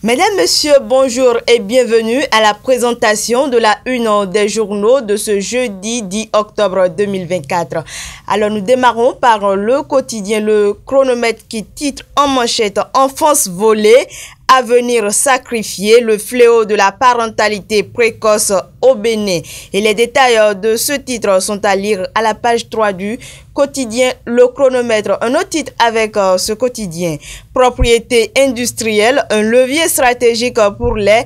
Mesdames, Messieurs, bonjour et bienvenue à la présentation de la une des journaux de ce jeudi 10 octobre 2024. Alors nous démarrons par le quotidien Le Chronomètre qui titre en manchette « Enfance volée, avenir sacrifié, le fléau de la parentalité précoce au Bénin ». Et les détails de ce titre sont à lire à la page 3 du quotidien Le Chronomètre. Un autre titre avec ce quotidien: propriété industrielle, un levier stratégique pour les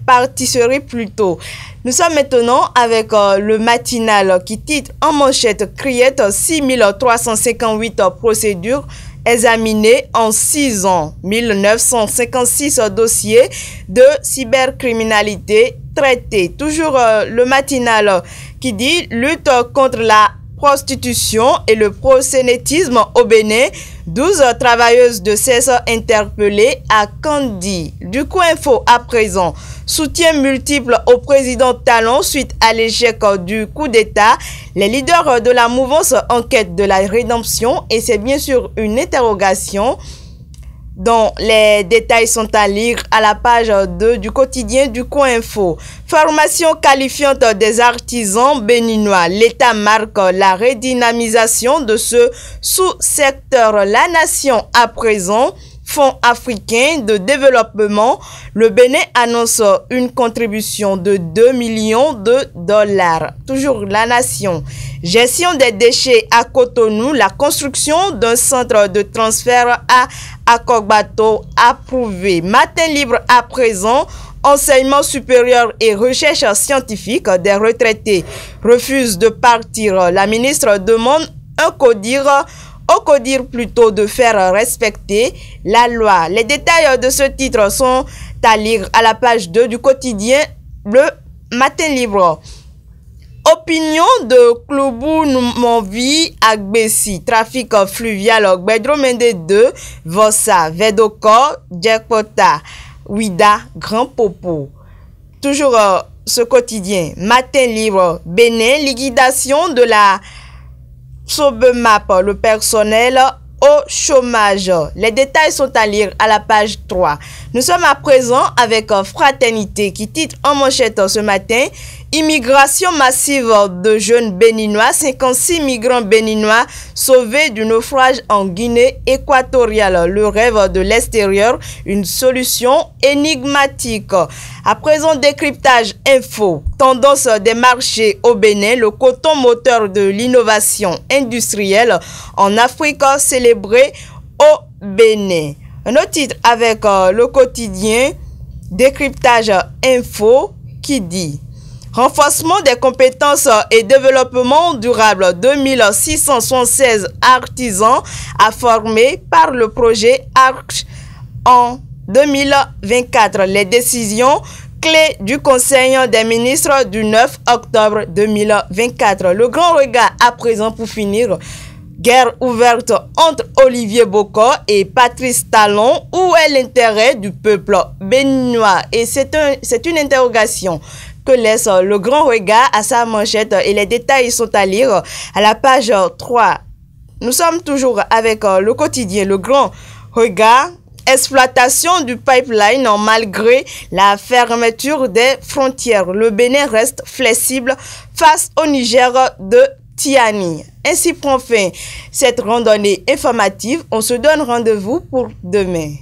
pâtisseries plutôt. Nous sommes maintenant avec le matinal qui titre en manchette criette 6358 procédures examinées en 6 ans, 1956 dossiers de cybercriminalité traités. Toujours le matinal qui dit lutte contre la prostitution et le proxénétisme au Bénin, 12 travailleuses de sexe interpellées à Kandi. Du coup info à présent, soutien multiple au président Talon suite à l'échec du coup d'État. Les leaders de la mouvance en quête de la rédemption, et c'est bien sûr une interrogation dont les détails sont à lire à la page 2 du quotidien du Coin Info. Formation qualifiante des artisans béninois. L'État marque la redynamisation de ce sous-secteur. La nation à présent. Fonds africain de développement. Le Bénin annonce une contribution de 2 millions de dollars. Toujours la nation. Gestion des déchets à Cotonou. La construction d'un centre de transfert à Akogbato approuvé. Matin libre à présent. Enseignement supérieur et recherche scientifique des retraités refusent de partir. La ministre demande au CODIR plutôt de faire respecter la loi. Les détails de ce titre sont à lire à la page 2 du quotidien Le Matin Libre. Opinion de Kloubou Monvi Agbessi. Trafic fluvial Gbedro Mende 2, Vossa, Vedoko, Djekpota, Ouida, Grand Popo. Toujours ce quotidien Matin Libre. Bénin, liquidation de la Sobemap, le personnel au chômage. Les détails sont à lire à la page 3. Nous sommes à présent avec Fraternité qui titre en manchette ce matin: immigration massive de jeunes béninois, 56 migrants béninois sauvés du naufrage en Guinée équatoriale. Le rêve de l'extérieur, une solution énigmatique. À présent, décryptage info. Tendance des marchés au Bénin, le coton moteur de l'innovation industrielle en Afrique célébré au Bénin. Un autre titre avec le quotidien décryptage info qui dit renforcement des compétences et développement durable. 2676 artisans à former par le projet ARC en 2024. Les décisions clés du Conseil des ministres du 9 octobre 2024. Le grand regard à présent pour finir. Guerre ouverte entre Olivier Bokor et Patrice Talon. Où est l'intérêt du peuple béninois? Et c'est une interrogation que laisse le grand regard à sa manchette, et les détails sont à lire à la page 3. Nous sommes toujours avec le quotidien Le Grand Regard. Exploitation du pipeline malgré la fermeture des frontières. Le Bénin reste flexible face au Niger de Tiani. Ainsi prend fin cette randonnée informative. On se donne rendez-vous pour demain.